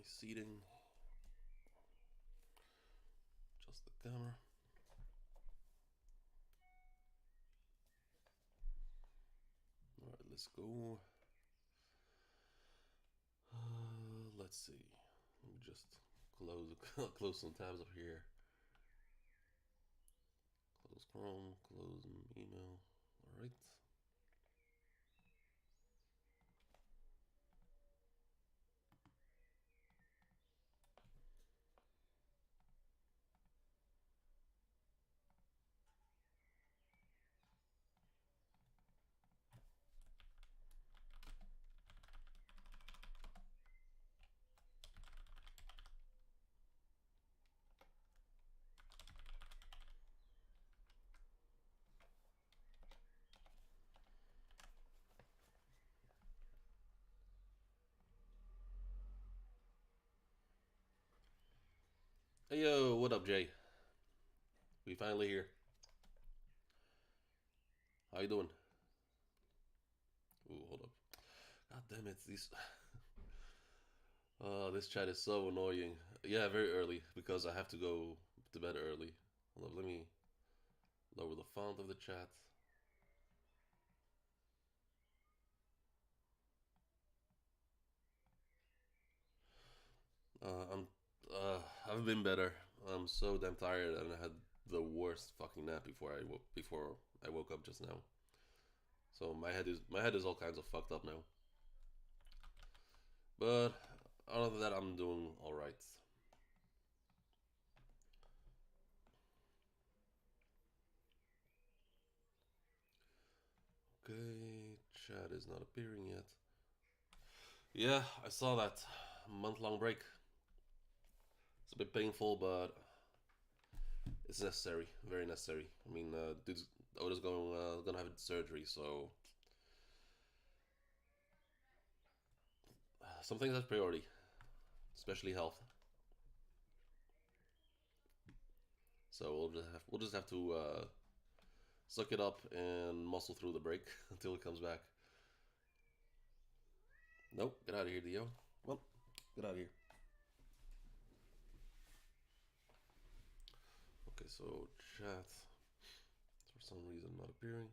my seating. Just the camera. Alright, let's go. Let's see. Let me just close some tabs up here. Close Chrome, close email. Alright. Hey yo, what up, Jay? We finally here. How you doing? Ooh, hold up. God damn it, these. This chat is so annoying. Yeah, very early because I have to go to bed early. Hold up, let me lower the font of the chat. I'm. I haven't been better. I'm so damn tired, and I had the worst fucking nap before I woke up just now. So my head is all kinds of fucked up now. But other than that, I'm doing all right. Okay, chat is not appearing yet. Yeah, I saw that month-long break. It's a bit painful, but it's necessary, very necessary. I mean, dude's Oda's gonna have surgery, so some things have priority, especially health. So we'll just have to suck it up and muscle through the break until it comes back. Nope, get out of here, Dio. Well, get out of here. Okay, so chat for some reason not appearing.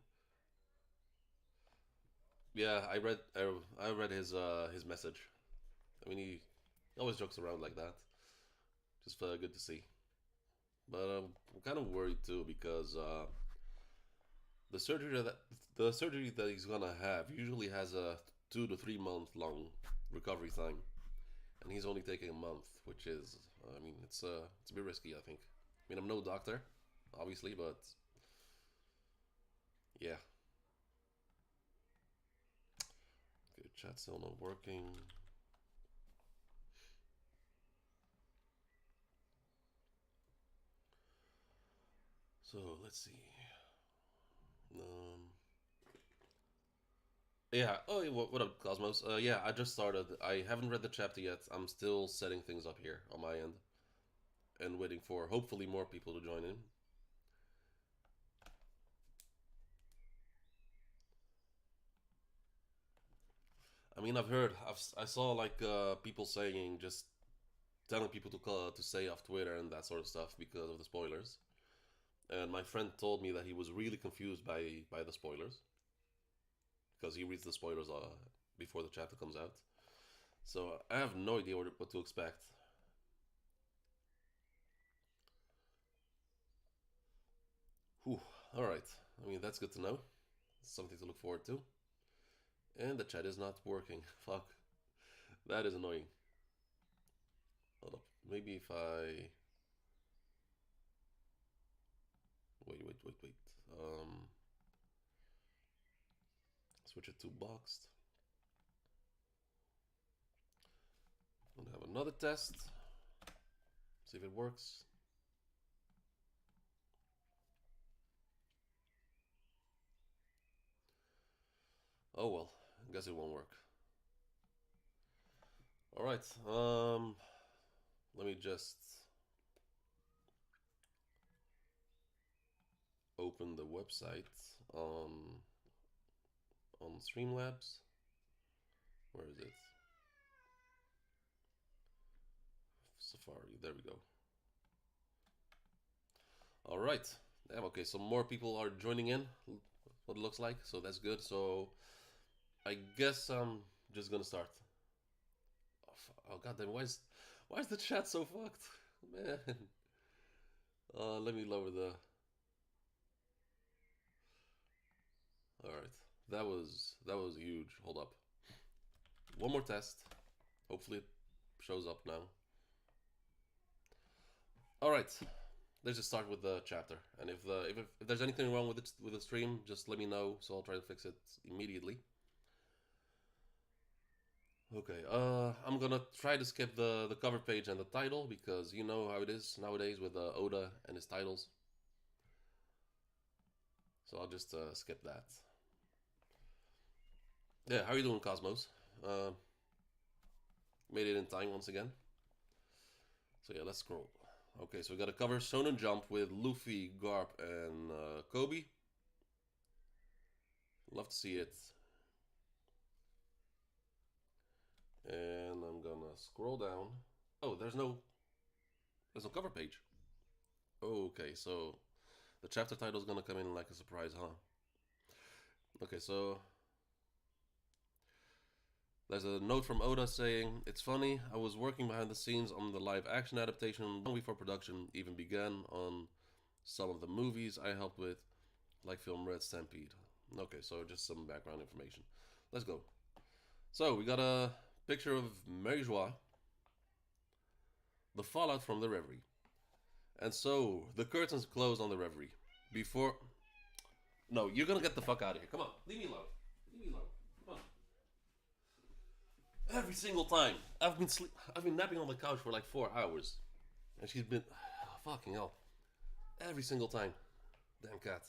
Yeah, I read his message. I mean, he always jokes around like that. Just good to see. But I'm kind of worried too because the surgery that he's gonna have usually has a 2 to 3 month long recovery time, and he's only taking a month, which is, I mean, it's a bit risky. I think. I mean, I'm no doctor, obviously, but yeah. Okay, chat's still not working. So let's see. Um, yeah. Oh, what up, Cosmos? Yeah, I just started. I haven't read the chapter yet. I'm still setting things up here on my end and waiting for hopefully more people to join in. I mean, I saw like people saying, just telling people to stay off Twitter and that sort of stuff because of the spoilers. And my friend told me that he was really confused by the spoilers because he reads the spoilers before the chapter comes out. So I have no idea what to expect. Whew. All right. I mean, that's good to know. Something to look forward to. And the chat is not working. Fuck. That is annoying. Hold up. Maybe if I wait. Um, Switch it to boxed. I'm gonna have another test. See if it works. Oh well, I guess it won't work. All right. Let me just open the website on Streamlabs. Where is it? Safari. There we go. All right. Damn. Okay. So more people are joining in. What it looks like. So that's good. So I guess I'm just gonna start. Oh goddamn! Why is the chat so fucked, man? Let me lower the. All right. That was huge. Hold up. One more test. Hopefully it shows up now. All right. Let's just start with the chapter. And if there's anything wrong with the stream, just let me know. So I'll try to fix it immediately. Okay. I'm gonna try to skip the cover page and the title because you know how it is nowadays with Oda and his titles. So I'll just skip that. Yeah. How are you doing, Cosmos? Uh, Made it in time once again. So yeah, let's scroll. Okay, so we got a cover Shonen Jump with Luffy, Garp, and Kobe. Love to see it. And I'm gonna scroll down. Oh, there's no cover page. Okay, so the chapter title is gonna come in like a surprise, huh? Okay, so there's a note from Oda saying, "It's funny, I was working behind the scenes on the live action adaptation long before production even began on some of the movies I helped with, like film Red Stampede." Okay, so just some background information. Let's go. So we got a picture of Mary Joie, the fallout from the reverie. And so the curtains close on the reverie. Before. No, you're gonna get the fuck out of here. Come on, leave me alone. Leave me alone. Come on. Every single time. I've been napping on the couch for like 4 hours. And she's been. Fucking hell. Every single time. Damn cat.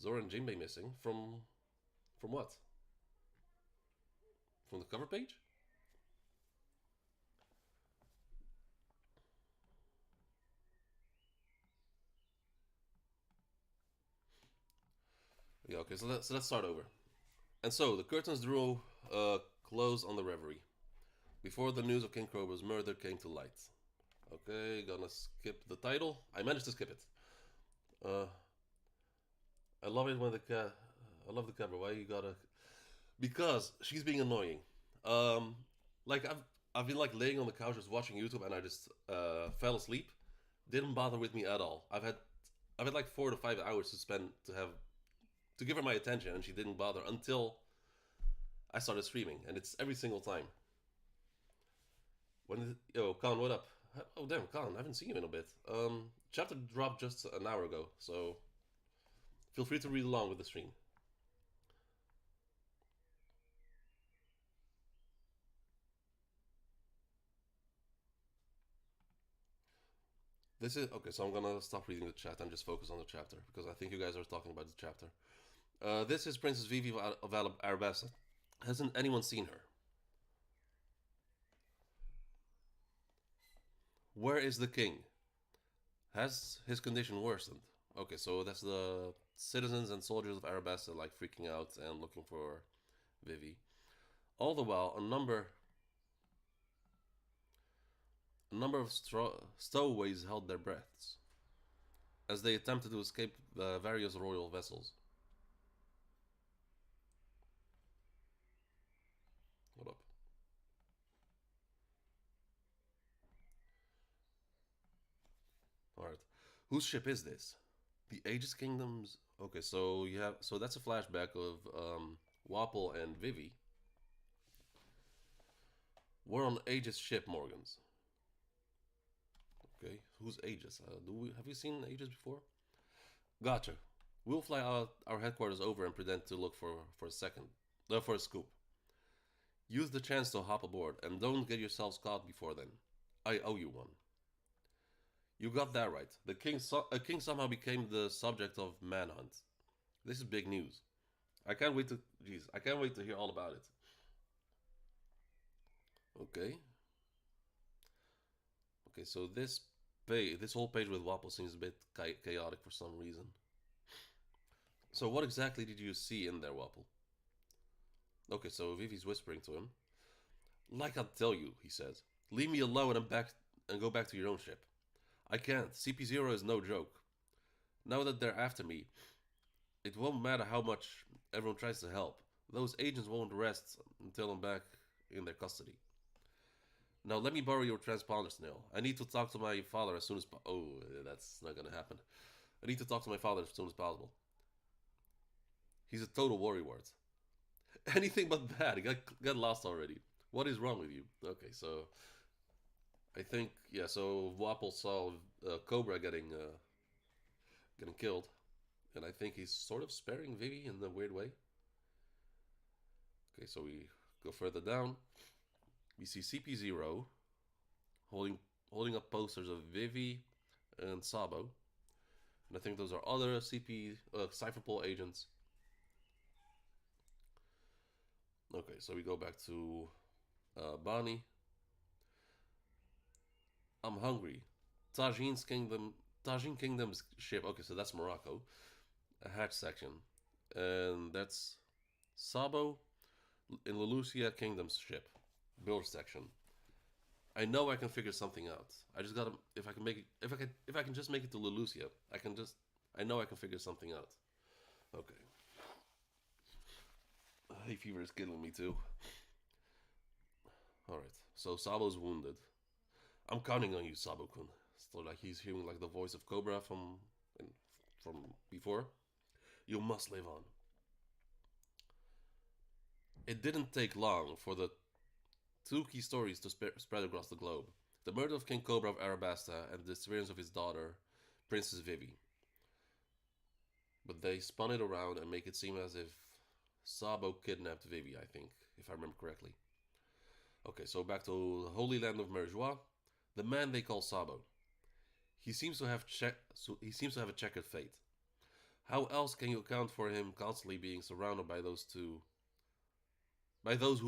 Zora and Jinbei missing from. From what? From the cover page? Yeah, okay, so let's start over. And so the curtains drew close on the reverie. Before the news of King Croba's murder came to light. Okay, gonna skip the title. I managed to skip it. Uh, I love it when the cat. I love the cover. Why you gotta? Because she's being annoying. Um, like I've been like laying on the couch just watching YouTube and I just fell asleep. Didn't bother with me at all. I've had like 4 to 5 hours to spend to give her my attention and she didn't bother until I started streaming and it's every single time. Yo, Khan, what up? Oh damn, Khan, I haven't seen you in a bit. Chapter dropped just an hour ago, so feel free to read along with the stream. This is okay, so I'm gonna stop reading the chat and just focus on the chapter because I think you guys are talking about the chapter. This is Princess Vivi of Arabasta. Hasn't anyone seen her? Where is the king? Has his condition worsened? Okay, so that's the citizens and soldiers of Arabasta like freaking out and looking for Vivi. All the while, a number of stowaways held their breaths as they attempted to escape the various royal vessels. Hold up. All right, whose ship is this? The Aegis Kingdoms. Okay, so that's a flashback of Wapol and Vivi. We're on Aegis ship, Morgans. Okay, who's Aegis? Have we seen Aegis before? Gotcha. We'll fly our headquarters over and pretend to look for a scoop. Use the chance to hop aboard and don't get yourselves caught before then. I owe you one. You got that right. A king somehow became the subject of manhunt. This is big news. I can't wait to hear all about it. Okay. Okay, so this whole page with Wapol seems a bit chaotic for some reason. So what exactly did you see in there, Wapol? Okay, so Vivi's whispering to him. Like I tell you, he says. Leave me alone and go back to your own ship. I can't. CP0 is no joke. Now that they're after me, it won't matter how much everyone tries to help. Those agents won't rest until I'm back in their custody. Now let me borrow your transponder, Snail. I need to talk to my father as soon as oh, that's not gonna happen. I need to talk to my father as soon as possible. He's a total worrywart. Anything but that. He got lost already. What is wrong with you? Okay, so I think yeah. So Wapple saw Cobra getting killed, and I think he's sort of sparing Vivi in a weird way. Okay, so we go further down. We see CP0 holding holding up posters of Vivi and Sabo, and I think those are other CP Cypherpol agents. Okay, so we go back to Bonnie. I'm hungry. Tajin Kingdom's ship. Okay, so that's Morocco. A hatch section, and that's Sabo in Lulusia Kingdom's ship, build section. I know I can figure something out. I just gotta if I can make it if I can just make it to Lulusia, I know I can figure something out. Okay. Hay fever is killing me too. Alright. So Sabo's wounded. I'm counting on you, Sabo-kun. So like he's hearing like the voice of Cobra from before. You must live on. It didn't take long for the two key stories to spread across the globe. The murder of King Cobra of Arabasta and the disappearance of his daughter, Princess Vivi. But they spun it around and make it seem as if Sabo kidnapped Vivi, I think, if I remember correctly. Okay, so back to the Holy Land of Merjois. The man they call Sabo. He seems to have a checkered fate. How else can you account for him constantly being surrounded by those who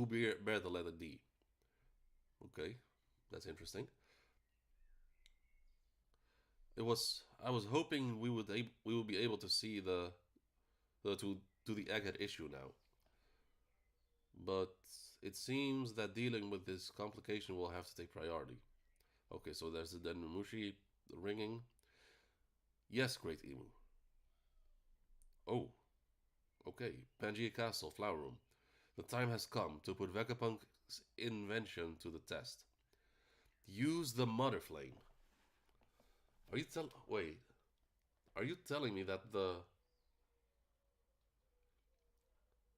bear the letter D? Okay, that's interesting. I was hoping we would be able to see the to the egghead issue now, but it seems that dealing with this complication will have to take priority. Okay, so there's the Denmushi ringing. Yes, Great Imu. Oh, okay. Pangaea Castle, Flower Room. The time has come to put Vegapunk's invention to the test. Use the Mother Flame. Wait? Are you telling me that the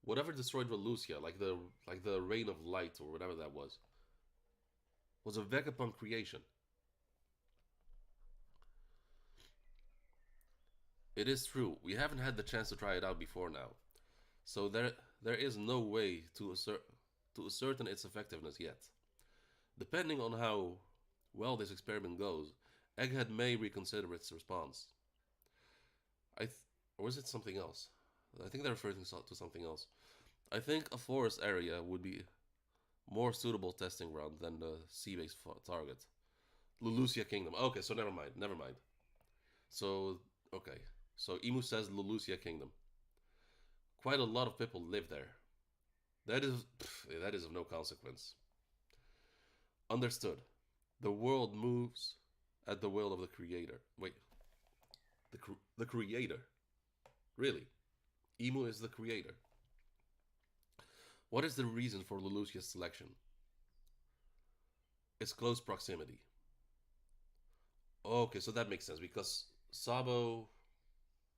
whatever destroyed Lulusia, like the Rain of Light or whatever that was a Vegapunk creation? It is true. We haven't had the chance to try it out before now, so there is no way to ascertain its effectiveness yet. Depending on how well this experiment goes, Egghead may reconsider its response. Or is it something else? I think they're referring to something else. I think a forest area would be more suitable testing ground than the sea-based target. Lulusia Kingdom. Okay, so never mind. Never mind. So okay. So Imu says Lulusia Kingdom. Quite a lot of people live there. That is of no consequence. Understood. The world moves at the will of the creator. Wait. The creator. Really? Imu is the creator. What is the reason for Lulusia's selection? Its close proximity. Okay, so that makes sense because Sabo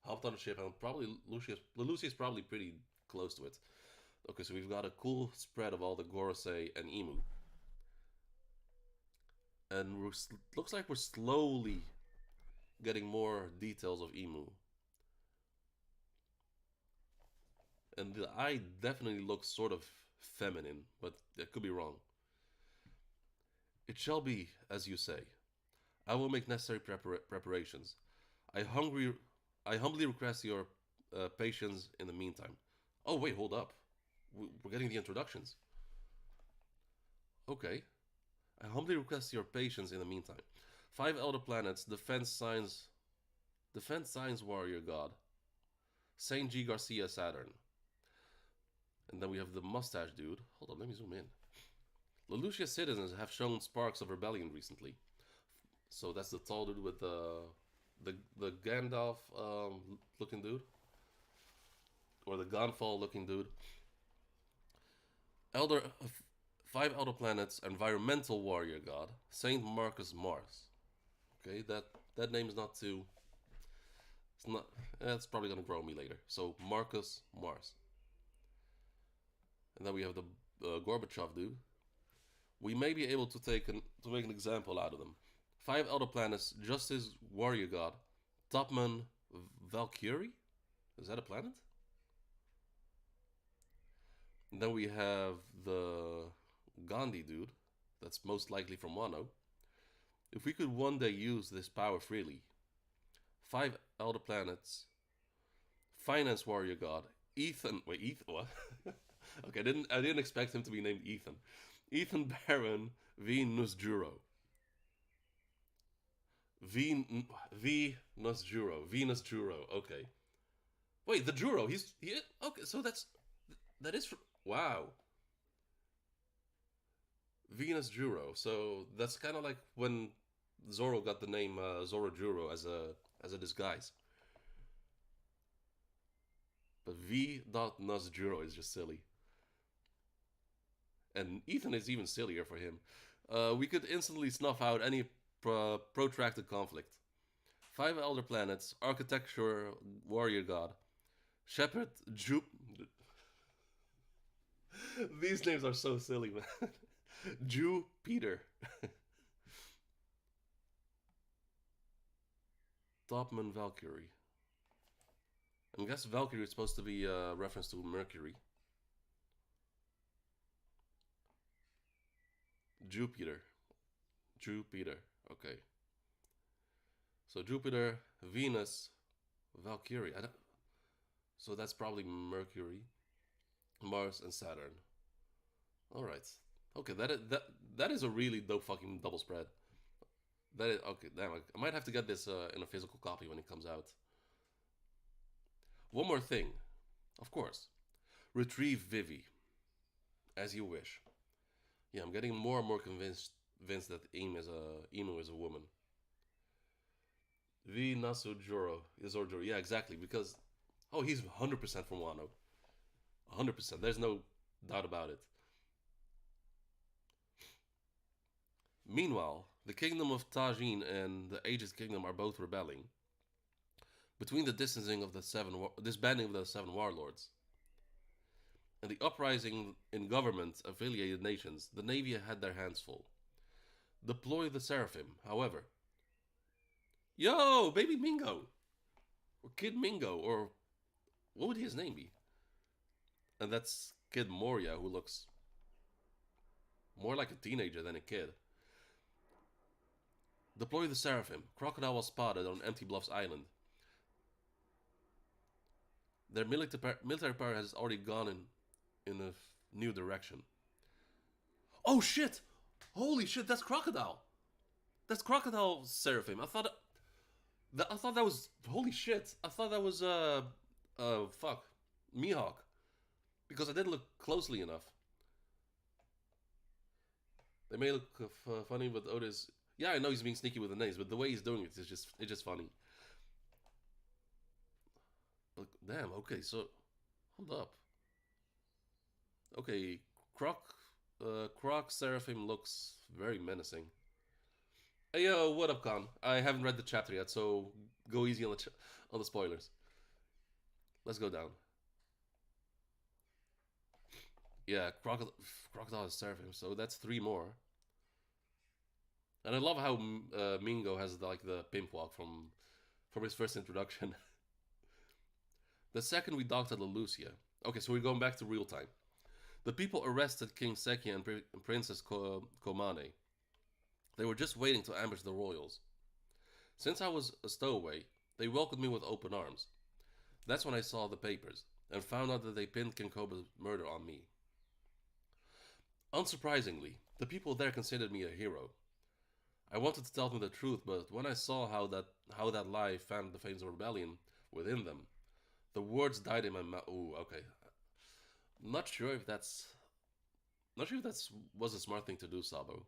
hopped on the ship and probably Lulusia is probably pretty close to it. Okay, so we've got a cool spread of all the gorosei and Imu. And looks like we're slowly getting more details of Imu. And the eye definitely looks sort of feminine, but that could be wrong. It shall be as you say. I will make necessary preparations. I hungry, I humbly request your patience in the meantime. Oh wait, hold up. We're getting the introductions. Okay. I humbly request your patience in the meantime. 5 elder planets, defense science warrior god, Saint G Garcia Saturn. And then we have the mustache dude. Hold on, let me zoom in. Lulusia citizens have shown sparks of rebellion recently. So that's the tall dude with the Gandalf looking dude, or the Gonfall looking dude. Elder, five elder planets, environmental warrior god, Saint Marcus Mars. Okay, that name is not too. It's not. It's probably gonna grow on me later. So Marcus Mars, and then we have the Gorbachev dude. We may be able to to make an example out of them. Five elder planets, Justice Warrior God, Topman Valkyrie. Is that a planet? And then we have the Gandhi dude. That's most likely from Wano. If we could one day use this power freely, five elder planets, finance warrior god, Ethan. Wait, Ethan. What? Okay, I didn't expect him to be named Ethan. Ethan Baron V Nusjuro. Venus Juro. Okay. Wait, the Juro. He okay. So that is wow. Venus Juro. So that's kind of like when Zoro got the name Zoro Juro as a disguise. But V. Nus Juro is just silly. And Ethan is even sillier for him. We could instantly snuff out any protracted conflict. Five elder planets, architecture, warrior god, shepherd, These names are so silly, man. Jupiter. Topman Valkyrie. I guess Valkyrie is supposed to be a reference to Mercury. Jupiter. Jupiter. Okay. So Jupiter, Venus, Valkyrie. So that's probably Mercury, Mars, and Saturn. All right. Okay, that is a really dope fucking double spread. That is okay. Damn, I might have to get this in a physical copy when it comes out. One more thing, of course. Retrieve Vivi, as you wish. Yeah, I'm getting more and more convinced that Imu is a woman. V Nasujuro is Orjuro. Yeah, exactly. Because he's 100% from Wano. 100%. There's no doubt about it. Meanwhile, the kingdom of Tajin and the Aegis kingdom are both rebelling. Between the disbanding of the seven warlords and the uprising in government-affiliated nations, the Navy had their hands full. Deploy the Seraphim, however. Yo, baby Mingo! Or Kid Mingo, or what would his name be? And that's Kid Moria, who looks more like a teenager than a kid. Deploy the Seraphim. Crocodile was spotted on Empty Bluffs Island. Their military power has already gone in a new direction. Oh shit! Holy shit, that's Crocodile! That's Crocodile Seraphim. I thought that was holy shit. I thought that was fuck, Mihawk, because I didn't look closely enough. They may look funny, but Otis. Yeah, I know he's being sneaky with the names, but the way he's doing it is just funny. But damn. Okay, so hold up. Okay, Croc Seraphim looks very menacing. Hey yo, what up, Con? I haven't read the chapter yet, so go easy on the spoilers. Let's go down. Yeah, Crocodile is Seraphim, so that's 3 more. And I love how Mingo has like the pimp walk from his first introduction. The second we docked at Lulusia. Okay, so we're going back to real time. The people arrested King Seki and Princess Komane. They were just waiting to ambush the royals. Since I was a stowaway, they welcomed me with open arms. That's when I saw the papers and found out that they pinned King Koba's murder on me. Unsurprisingly, the people there considered me a hero. I wanted to tell them the truth, but when I saw how that lie fanned the flames of rebellion within them, the words died in my mouth. Ooh, okay. I'm not sure if that's Not sure if that's was a smart thing to do, Sabo,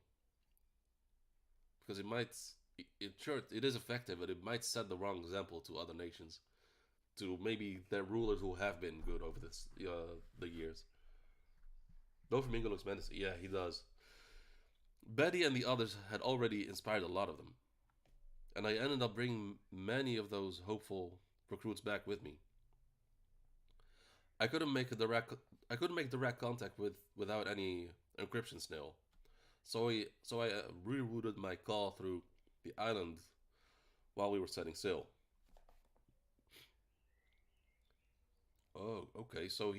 because it might. It sure it is effective, but it might set the wrong example to other nations, to maybe their rulers who have been good over the years. Doflamingo looks menacing. Yeah, he does. Betty and the others had already inspired a lot of them, and I ended up bringing many of those hopeful recruits back with me. I couldn't make a direct I couldn't make direct contact without any encryption snail, so I rerouted my call through the island while we were setting sail. Oh, okay. So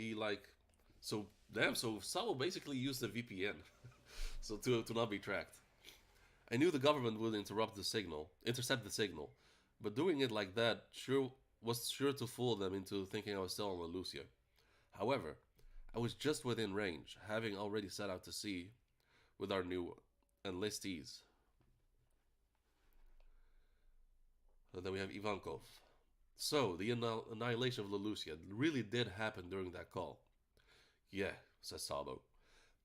damn. So Sabo basically used a VPN, so to not be tracked. I knew the government would intercept the signal, but doing it like that sure to fool them into thinking I was still on Lulusia. However, I was just within range, having already set out to sea with our new enlistees. Then we have Ivankov. So, the annihilation of Lulusia really did happen during that call. Yeah, says Sabo.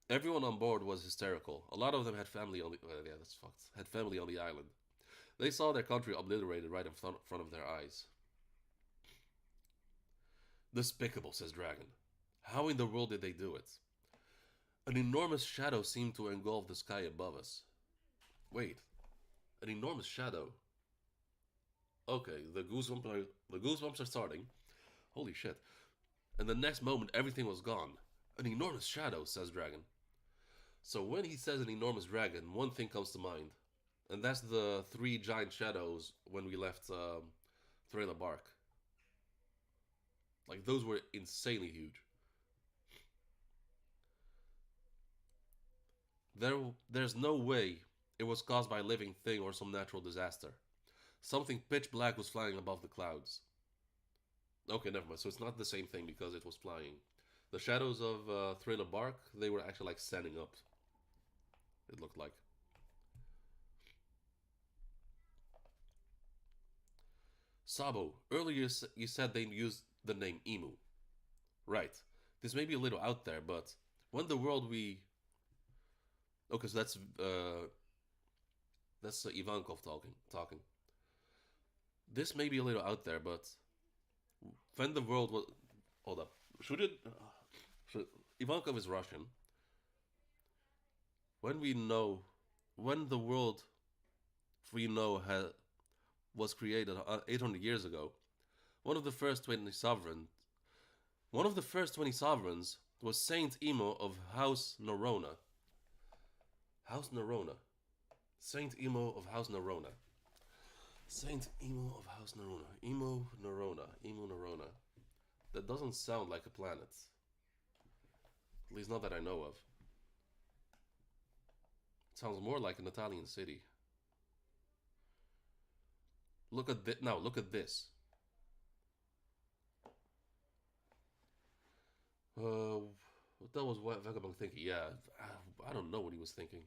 Everyone on board was hysterical. A lot of them had family on the yeah, that's fucked. Had family on the island. They saw their country obliterated right in front of their eyes. Despicable, says Dragon. How in the world did they do it? An enormous shadow seemed to engulf the sky above us. Wait, an enormous shadow? Okay, the goosebumps are starting. Holy shit. And the next moment, everything was gone. An enormous shadow, says Dragon. So when he says an enormous dragon, one thing comes to mind. And that's the three giant shadows when we left Thriller Bark. Like, those were insanely huge. There's no way it was caused by a living thing or some natural disaster. Something pitch black was flying above the clouds. Okay, never mind. So it's not the same thing because it was flying. The shadows of Thriller Bark, they were actually like standing up. It looked like. Sabo, earlier you said they used the name Imu. Right. This may be a little out there, but when the world we okay, so that's Ivankov talking. This may be a little out there, but when the world was hold up, should it? Should, Ivankov is Russian. When we know, when the world we know was created 800 years ago, one of the first 20 sovereigns, one of the first 20 sovereigns was Saint Imo of House Norona. House Norona. Saint Imo of House Norona. Saint Imo of House Norona. Imo Norona. Imo Norona. That doesn't sound like a planet. At least not that I know of. It sounds more like an Italian city. Look at this. Now, look at this. What that was what Vagabond thinking? Yeah, I don't know what he was thinking.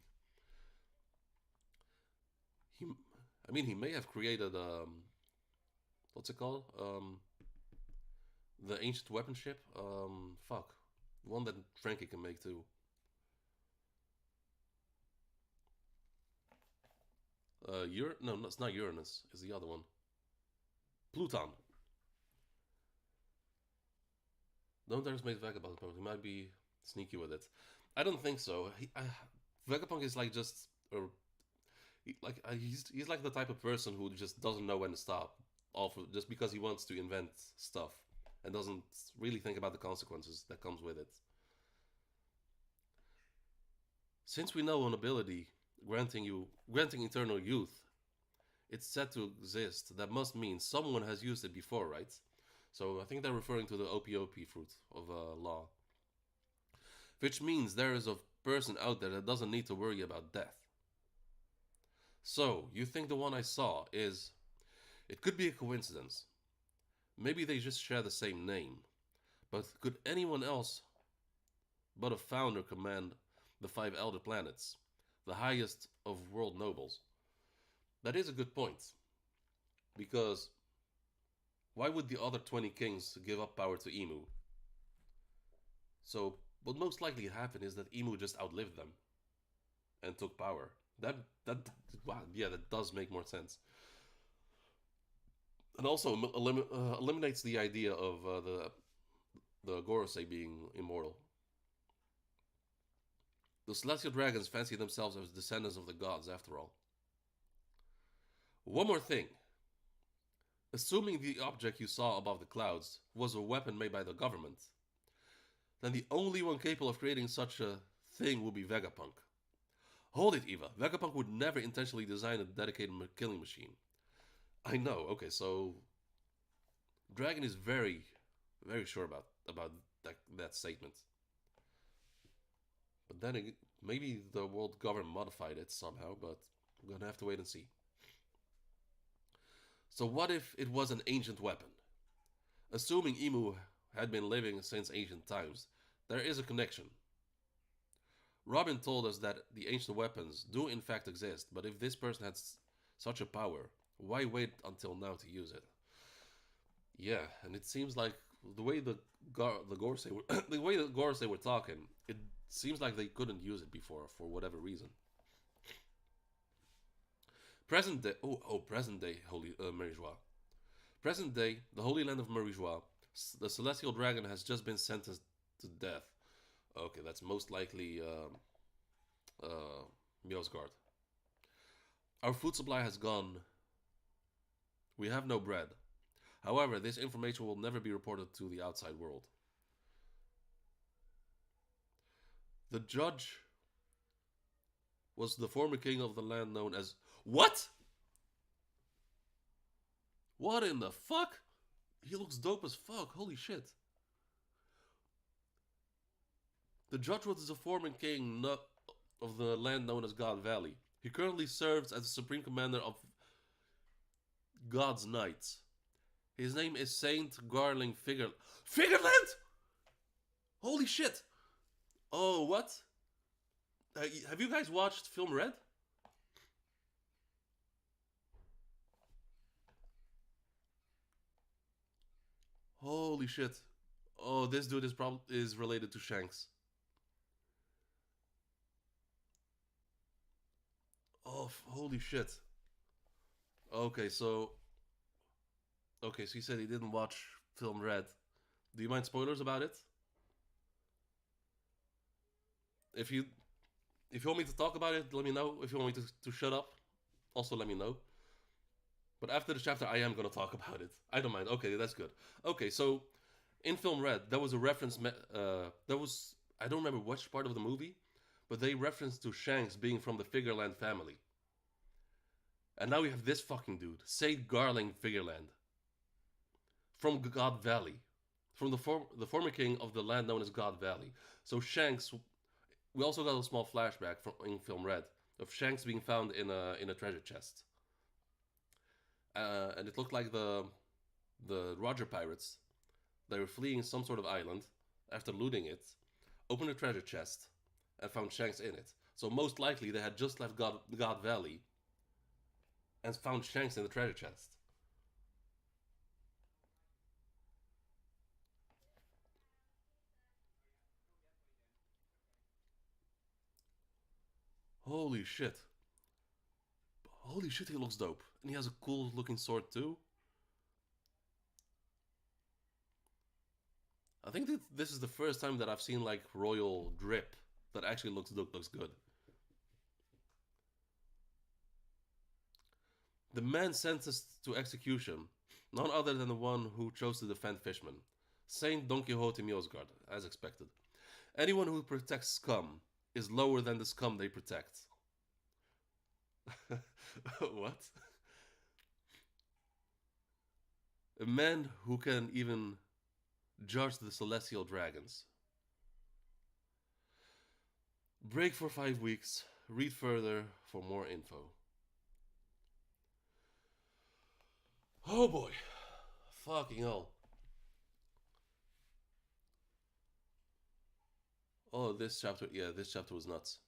He, I mean, he may have created what's it called? The ancient weapon ship. Fuck, one that Frankie can make too. No, it's not Uranus. It's the other one. Pluton. Don't underestimate Vegapunk. He might be sneaky with it. I don't think so. Vegapunk is like just he's like the type of person who just doesn't know when to stop, just because he wants to invent stuff and doesn't really think about the consequences that comes with it. Since we know an ability granting eternal youth, it's said to exist. That must mean someone has used it before, right? So I think they're referring to the OPOP fruit of law, which means there is a person out there that doesn't need to worry about death. So you think the one I saw is? It could be a coincidence. Maybe they just share the same name. But could anyone else but a founder command the five elder planets, the highest of world nobles? That is a good point. Because why would the other 20 kings give up power to Imu? So what most likely happened is that Imu just outlived them and took power. That that wow, yeah, that does make more sense. And also eliminates the idea of the gorosei being immortal. The celestial dragons fancy themselves as descendants of the gods, after all. One more thing. Assuming the object you saw above the clouds was a weapon made by the government, then the only one capable of creating such a thing would be Vegapunk. Hold it, Eva. Vegapunk would never intentionally design a dedicated killing machine. I know. Okay, so Dragon is very, very sure about that statement. But then maybe the world government modified it somehow. But we're gonna have to wait and see. So what if it was an ancient weapon? Assuming Imu had been living since ancient times, there is a connection. Robin told us that the ancient weapons do in fact exist, but if this person had such a power, why wait until now to use it? Yeah, and it seems like the way the Gorosei were the way the Gorosei were talking, it seems like they couldn't use it before for whatever reason. Present day, present day, Holy Marijois. Present day, the Holy Land of Marijois, the celestial dragon has just been sentenced to death. Okay, that's most likely Mjosgard. Our food supply has gone. We have no bread. However, this information will never be reported to the outside world. The judge was the former king of the land known as... What? What in the fuck? He looks dope as fuck. Holy shit. The judge was the former king of the land known as God Valley. He currently serves as the supreme commander of God's Knights. His name is Saint Garling Figureland? Holy shit. Oh, what? Have you guys watched film Red? Holy shit. Oh, this dude is related to Shanks. Oh, holy shit. Okay, so he said he didn't watch film Red. Do you mind spoilers about it? If you want me to talk about it, let me know. If you want me to shut up, also let me know. But after the chapter, I am gonna talk about it. I don't mind. Okay, that's good. Okay, so in film Red, there was a reference. There was, I don't remember which part of the movie, but they referenced to Shanks being from the Figureland family. And now we have this fucking dude, Saint Garling Figureland, from God Valley, from the former king of the land known as God Valley. So Shanks, we also got a small flashback from in film Red of Shanks being found in a treasure chest, and it looked like the Roger pirates. They were fleeing some sort of island after looting it, opened a treasure chest, and found Shanks in it. So most likely they had just left God Valley and found Shanks in the treasure chest. Holy shit. Holy shit, he looks dope. And he has a cool looking sword too. I think that this is the first time that I've seen like royal drip that actually looks good. The man sentenced to execution, none other than the one who chose to defend fishmen, Saint Don Quixote Mjosgard, as expected. Anyone who protects scum is lower than the scum they protect. What? A man who can even judge the celestial dragons. Break for 5 weeks. Read further for more info. Oh boy. Fucking hell. Oh, this chapter, yeah, this chapter was nuts.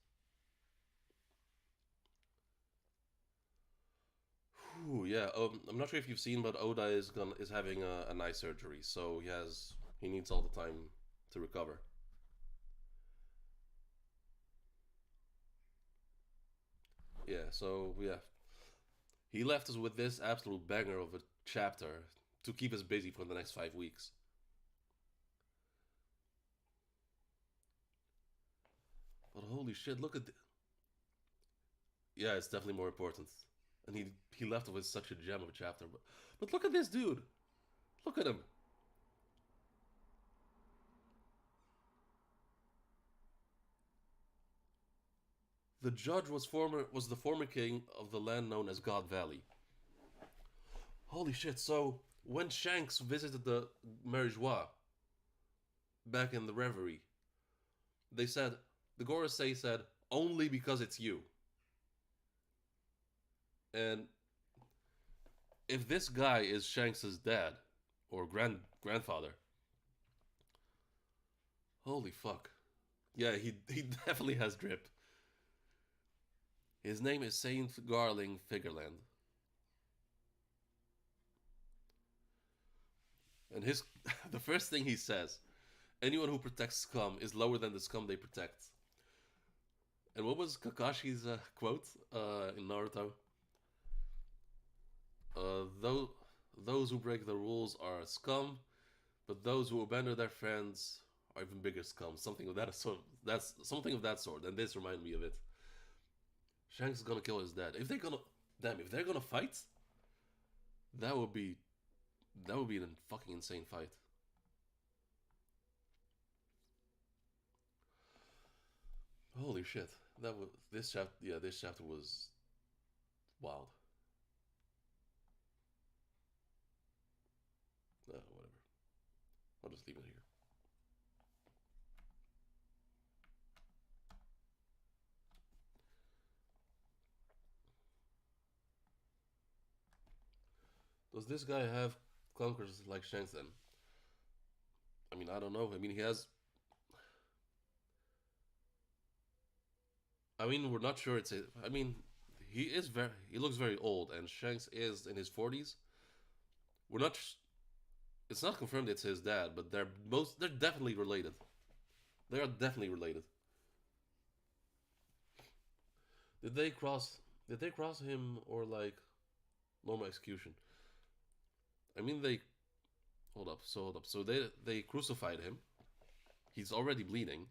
Whew, yeah, I'm not sure if you've seen, but Oda is having an eye surgery, so he needs all the time to recover. Yeah, so yeah, he left us with this absolute banger of a chapter to keep us busy for the next 5 weeks. But holy shit, look at yeah, it's definitely more important. And he left us with such a gem of a chapter. But look at this dude. Look at him. The judge was the former king of the land known as God Valley. Holy shit! So when Shanks visited the Marijois back in the reverie, they said the gorosei said only because it's you. And if this guy is Shanks's dad or grandfather, holy fuck! Yeah, he definitely has drip. His name is Saint Garling Figureland, and his the first thing he says: anyone who protects scum is lower than the scum they protect. And what was Kakashi's quote in Naruto? Though those who break the rules are scum, but those who abandon their friends are even bigger scum. Something of that sort. That's something of that sort. And this reminded me of it. Shanks is gonna kill his dad. If they're gonna fight, that would be that would be a fucking insane fight. Holy shit! That was this chapter. Yeah, this chapter was wild. Whatever. I'll just leave it here. Does this guy have clunkers like Shanks then? I mean, I don't know. I mean, he has. I mean, we're not sure it's. I mean, he is very. He looks very old, and Shanks is in his 40s. We're not. It's not confirmed it's his dad, but they're most. They're definitely related. They are definitely related. Did they cross? Did they cross him or like normal execution? I mean, they. Hold up. So hold up. So they crucified him. He's already bleeding.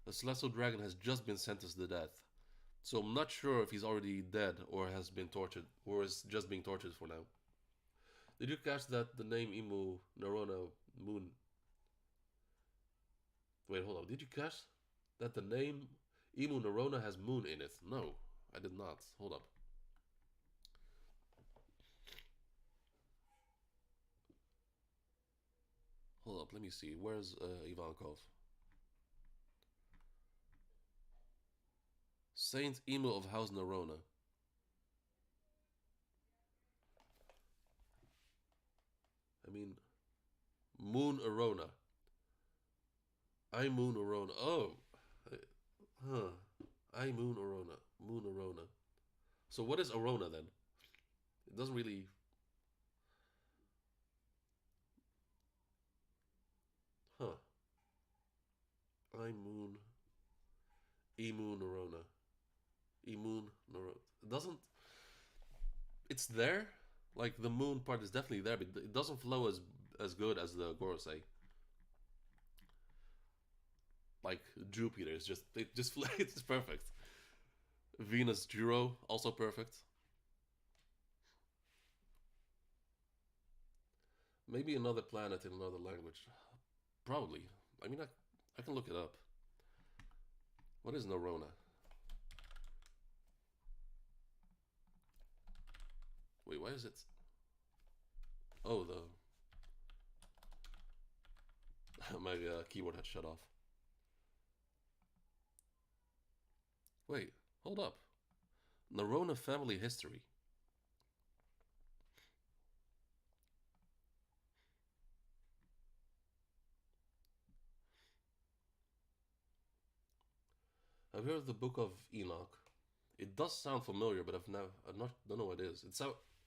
The celestial dragon has just been sentenced to death. So I'm not sure if he's already dead or has been tortured or is just being tortured for now. Did you catch that the name Imu Narona Moon? Wait, hold up. Did you catch that the name Imu Narona has moon in it? No, I did not. Hold up. Hold up. Let me see. Where's Ivankov? Saint Imu of House Narona. I mean, Moon Arona. I Moon Arona. Oh, huh. I Moon Arona. Moon Arona. So what is Arona then? It doesn't really. Huh. I Moon. E Moon Arona. E Moon Arona. It doesn't. It's there. Like the moon part is definitely there, but it doesn't flow as good as the Gorosei. Like Jupiter is just it just it's perfect. Venus Juro also perfect. Maybe another planet in another language. Probably. I mean, I can look it up. What is Norona? Wait, why is it? Oh, the my keyboard had shut off. Wait, hold up. Narona family history. I've heard of the Book of Enoch. It does sound familiar, but I've not don't know what it is.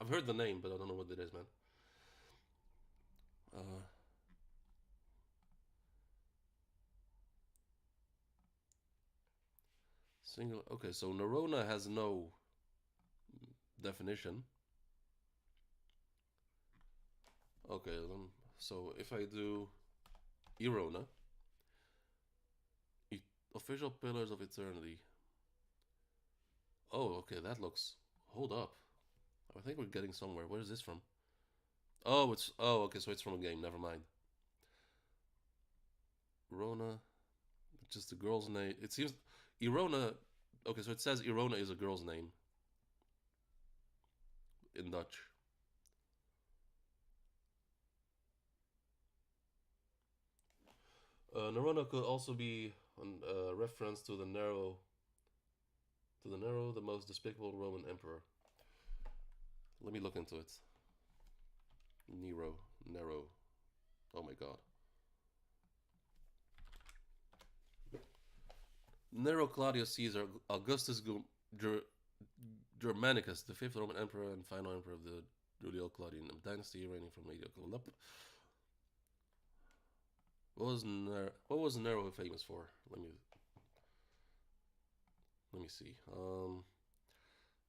I've heard the name, but I don't know what it is, man. Uh, Single. Okay, so Nerona has no definition. Okay, so if I do Irona, e- official pillars of eternity. Oh, okay, that looks. Hold up. I think we're getting somewhere. Where is this from? Oh, it's. Oh, okay, so it's from a game. Never mind. Rona, just a girl's name. It seems. Irona. Okay, so it says Irona is a girl's name in Dutch. Nerona could also be a reference to the Nero, the most despicable Roman emperor. Let me look into it. Nero. Oh my god. Nero Claudius Caesar Augustus Germanicus, the fifth Roman emperor and final emperor of the Julio-Claudian dynasty, reigning from AD. What was Nero famous for? Let me see.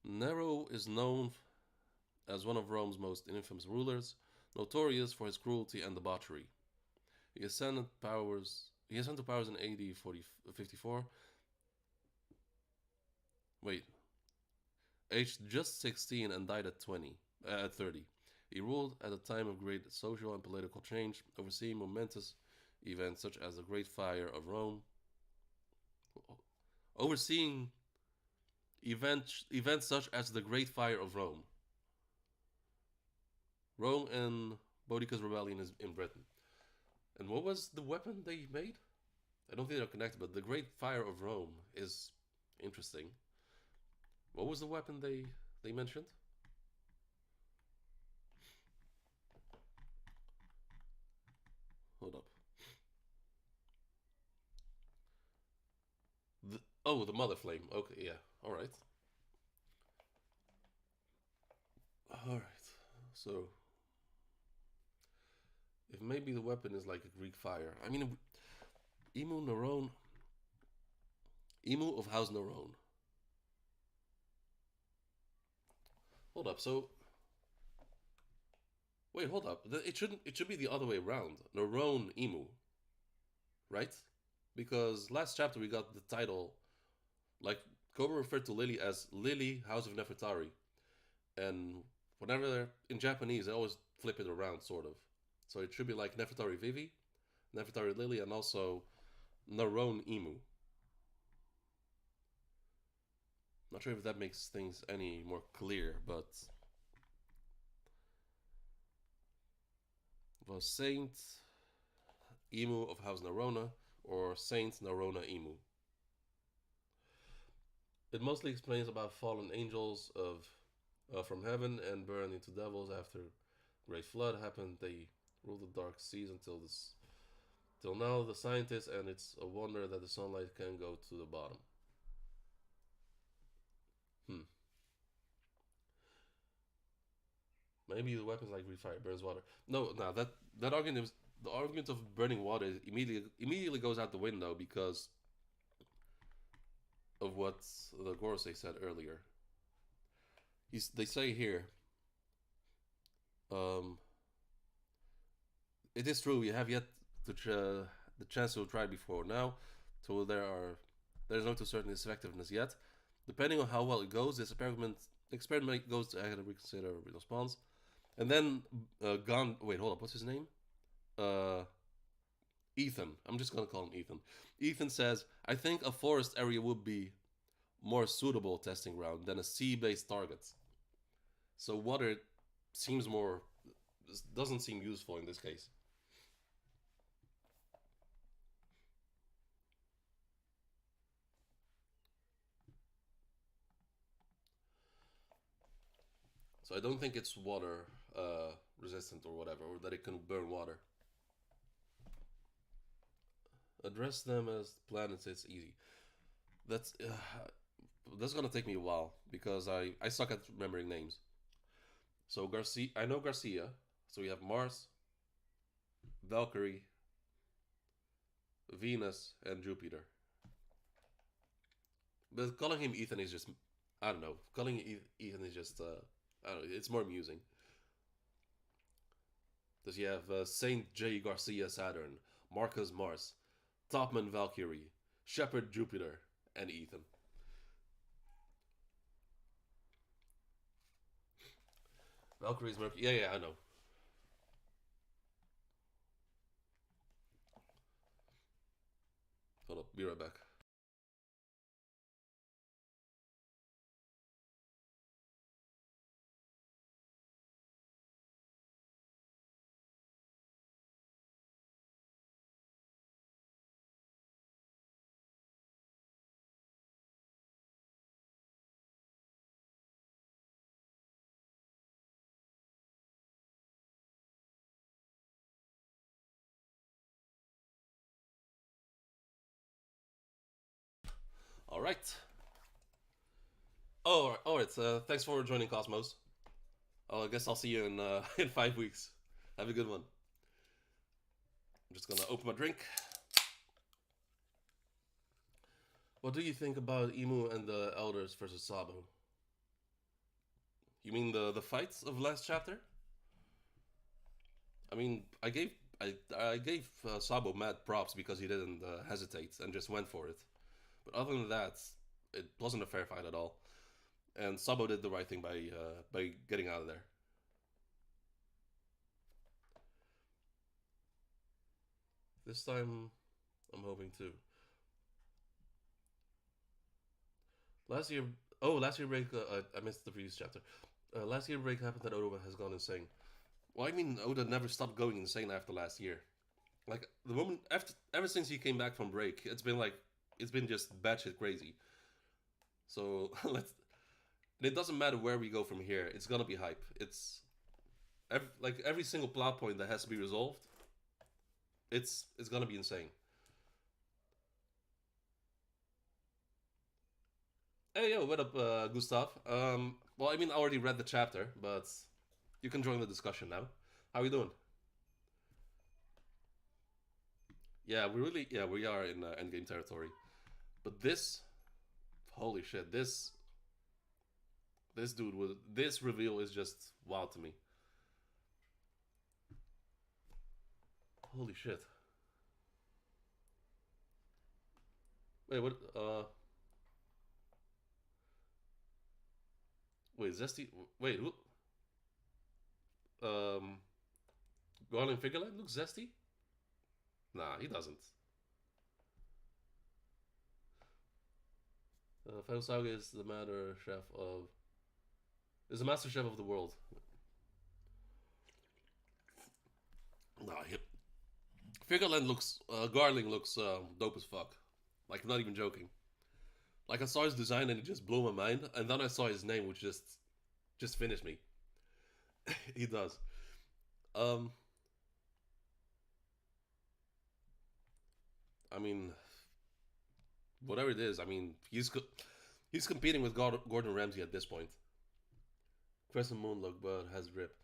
Nero is known as one of Rome's most infamous rulers, notorious for his cruelty and debauchery. He ascended powers. He ascended to powers in AD 54. Wait, aged just 16 and died at 30. He ruled at a time of great social and political change, overseeing momentous events such as the Great Fire of Rome, overseeing events such as the Great Fire of Rome and Boudicca's rebellion in Britain. And what was the weapon they made? I don't think they're connected, but the Great Fire of Rome is interesting. What was the weapon they mentioned? Hold up. The mother flame. Okay, yeah. All right. All right. So if maybe the weapon is like a Greek fire. I mean, Imu Nerone. Imu of House Nerone. Hold up. So wait, hold up. It shouldn't. It should be the other way around. Nerone Imu, right? Because last chapter we got the title. Like Cobra referred to Lily as Lily House of Nefertari, and whenever they're in Japanese, they always flip it around, sort of. So it should be like Nefertari Vivi, Nefertari Lily, and also Narone Imu. Not sure if that makes things any more clear, but was Saint Imu of House Narona or Saint Narona Imu. It mostly explains about fallen angels of from heaven and burned into devils after great flood happened. They ruled the dark seas till now. The scientists, and it's a wonder that the sunlight can go to the bottom. Hmm. Maybe the weapons like fire burns water. No, that argument is the argument of burning water immediately goes out the window because of what the gorosei said earlier. They say here, um, it is true we have yet the chance to try before now, so there's no to certain its effectiveness yet. Depending on how well it goes, this experiment goes to ahead and reconsider response. And then Gone. Wait, hold up. What's his name? Uh, Ethan. I'm just gonna call him Ethan. Ethan says, "I think a forest area would be more suitable testing ground than a sea-based target. So water seems more doesn't seem useful in this case." So I don't think it's water resistant or whatever, or that it can burn water. Address them as planets. It's easy. That's gonna take me a while because I suck at remembering names. So Garcia, I know Garcia. So we have Mars, Valkyrie, Venus, and Jupiter. But calling him Ethan is just, I don't know. Calling Ethan is just, I don't know. It's more amusing. Does you have Saint J. Garcia Saturn, Marcus Mars, Topman Valkyrie, Shepard Jupiter, and Ethan. Valkyrie's Mercury. Yeah, yeah, I know. Hold up, be right back. All right. Oh, all right. Thanks for joining Cosmos. I guess I'll see you in in 5 weeks. Have a good one. I'm just gonna open my drink. What do you think about Imu and the Elders versus Sabo? You mean the fights of last chapter? I mean, I gave Sabo mad props because he didn't hesitate and just went for it. But other than that, it wasn't a fair fight at all. And Sabo did the right thing by getting out of there. This time, I'm hoping to. Last year, last year break. I missed the previous chapter. Last year break happened that Oda has gone insane. Well, I mean, Oda never stopped going insane after last year. Like the moment after, ever since he came back from break, it's been just batshit crazy. So let's. It doesn't matter where we go from here. It's gonna be hype. Every single plot point that has to be resolved. It's gonna be insane. Hey yo, what up, Gustav? Well, I mean, I already read the chapter, but you can join the discussion now. How are you doing? Yeah, we are in endgame territory. But holy shit, this reveal is just wild to me. Holy shit. Wait, what? Wait, Zesty. Wait, who? Um, Garling Figureland looks zesty? Nah, he doesn't. Final Saga is the master chef of is the master chef of the world. Nah, Figureland looks Garling looks dope as fuck. Like, I'm not even joking. Like, I saw his design and it just blew my mind, and then I saw his name, which just finished me. He does. Um, I mean, whatever it is, I mean, he's competing with Gordon Ramsay at this point. Crescent Moon look, but has drip.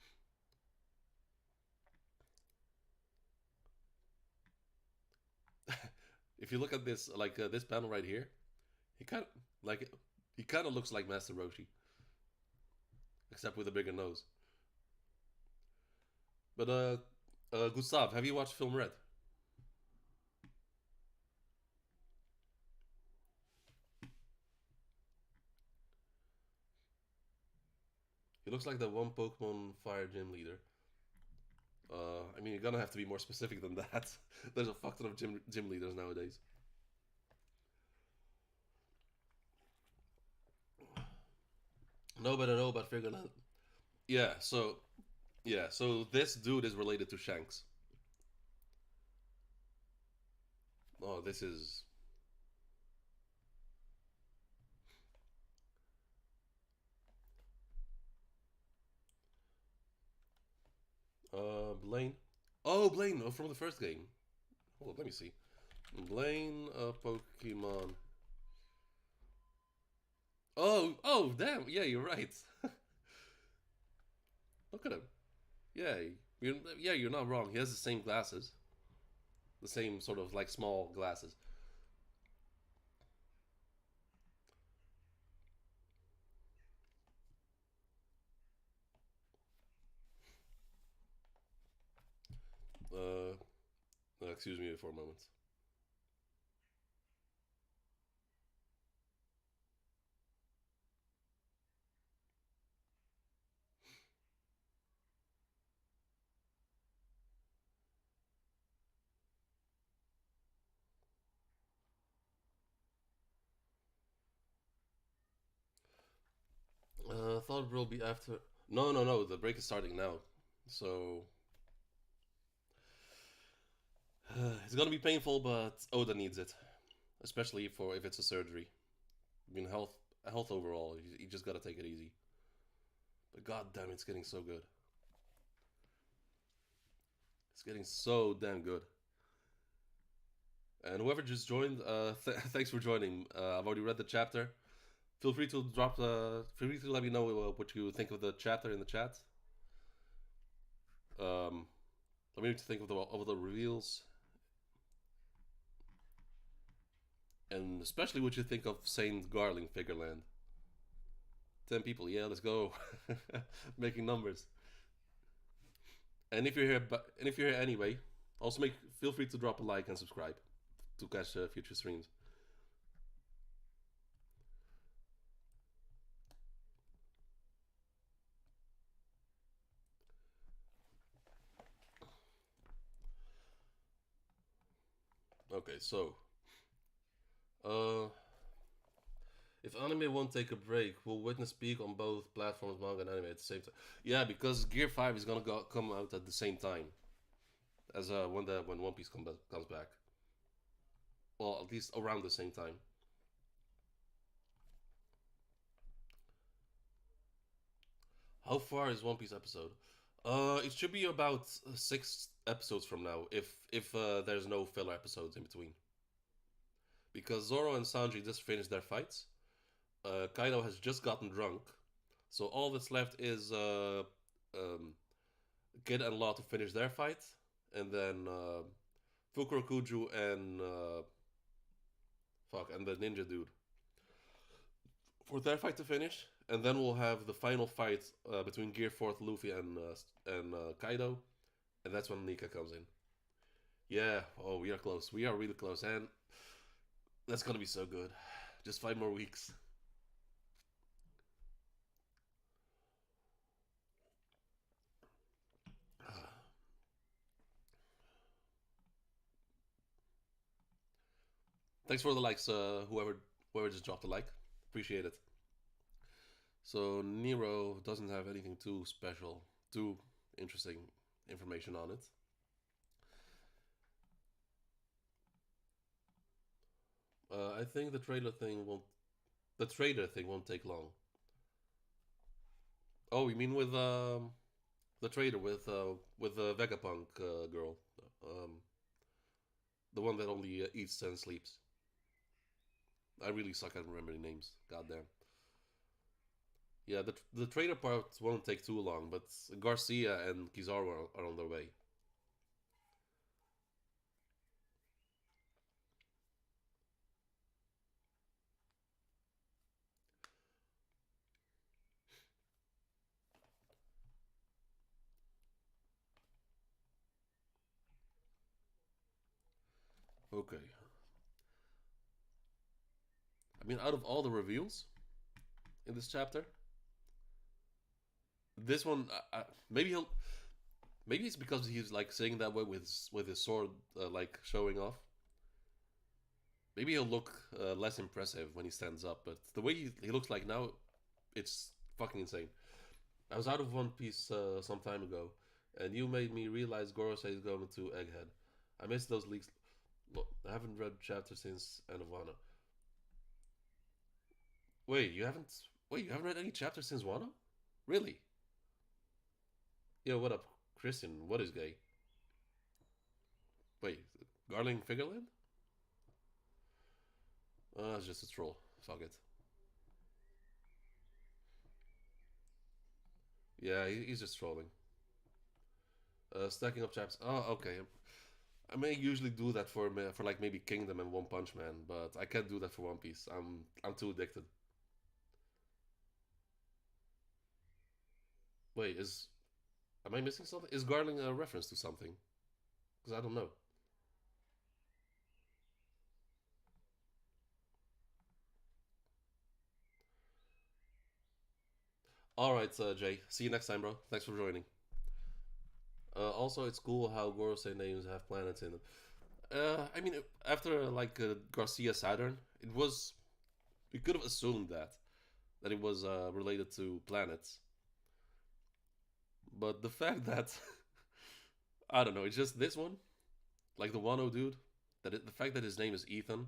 If you look at this, like this panel right here, he kind of like he kind of looks like Master Roshi, except with a bigger nose. But Gustav, have you watched film Red? He looks like the one Pokemon Fire Gym leader. I mean, you're gonna have to be more specific than that. There's a fuck ton of gym leaders nowadays. No, but I know about Figureland. Yeah, so this dude is related to Shanks. Oh, this is Blaine. Oh, Blaine from the first game. Hold on, let me see. Blaine, Pokemon. Oh, damn. Yeah, you're right. Look at him. Yeah, you're not wrong. He has the same glasses, the same sort of like small glasses. excuse me for a moment. I thought it will be after. No, no, no. The break is starting now, so it's gonna be painful. But Oda needs it, especially for if it's a surgery. I mean, health overall. You just gotta take it easy. But god damn, it's getting so good. It's getting so damn good. And whoever just joined, thanks for joining. I've already read the chapter. Feel free to drop the. Feel free to let me know what you think of the chapter in the chat. Let me think of the reveals, and especially what you think of Saint Garling Figureland. 10 people, yeah, let's go. Making numbers. And if you're here, and if you're here anyway, also feel free to drop a like and subscribe to catch future streams. Okay, so uh, if anime won't take a break, will Witness speak on both platforms, manga and anime at the same time? Yeah, because Gear 5 is gonna come out at the same time as when One Piece comes back. Well, at least around the same time. How far is One Piece episode? It should be about 6 episodes from now, if there's no filler episodes in between. Because Zoro and Sanji just finished their fights. Kaido has just gotten drunk, so all that's left is um, Kid and Law to finish their fight, and then Fukurokuju and and the ninja dude for their fight to finish, and then we'll have the final fight between Gear Fourth Luffy and Kaido, and that's when Nika comes in. Yeah, oh, we are close. We are really close, and that's gonna be so good. Just 5 more weeks. Thanks for the likes, whoever just dropped a like. Appreciate it. So Nero doesn't have anything too special, too interesting information on it. I think the trader thing won't take long. Oh, you mean with the trader with the Vegapunk girl, um, the one that only eats and sleeps. I really suck at remembering names. Goddamn. Yeah, the trader part won't take too long, but Garcia and Kizaru are on their way. Okay. I mean, out of all the reveals in this chapter, this one, maybe it's because he's like saying that way with his sword like showing off. Maybe he'll look less impressive when he stands up, but the way he looks like now, it's fucking insane. I was out of One Piece some time ago, and you made me realize Gorosei is going to Egghead. I missed those leaks. Well, I haven't read chapter since End of Wano. Wait, you haven't? Wait, you haven't read any chapter since Wano? Really? Yo, what up, Christian? What is gay? Wait, Garling Figureland? It's just a troll. Fuck it. Yeah, he's just trolling. Stacking up chapters. Oh, okay. I may usually do that for like maybe Kingdom and One Punch Man, but I can't do that for One Piece. I'm too addicted. Wait, is am I missing something? Is Garling a reference to something? Because I don't know. All right, Jay. See you next time, bro. Thanks for joining. Also, it's cool how gorosei names have planets in them. I mean, after like Garcia Saturn, it was we could have assumed that it was related to planets, but the fact that I don't know, it's just this one, like the Wano dude, the fact that his name is Ethan,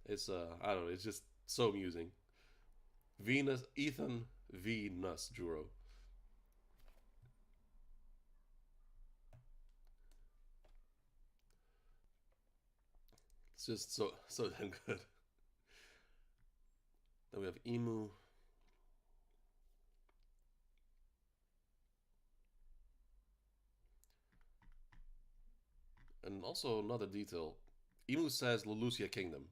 it's I don't know, it's just so amusing. Venus, Ethan, Venus, Juro. It's just so damn good. Then we have Emu, and also another detail. Emu says Lulusia Kingdom,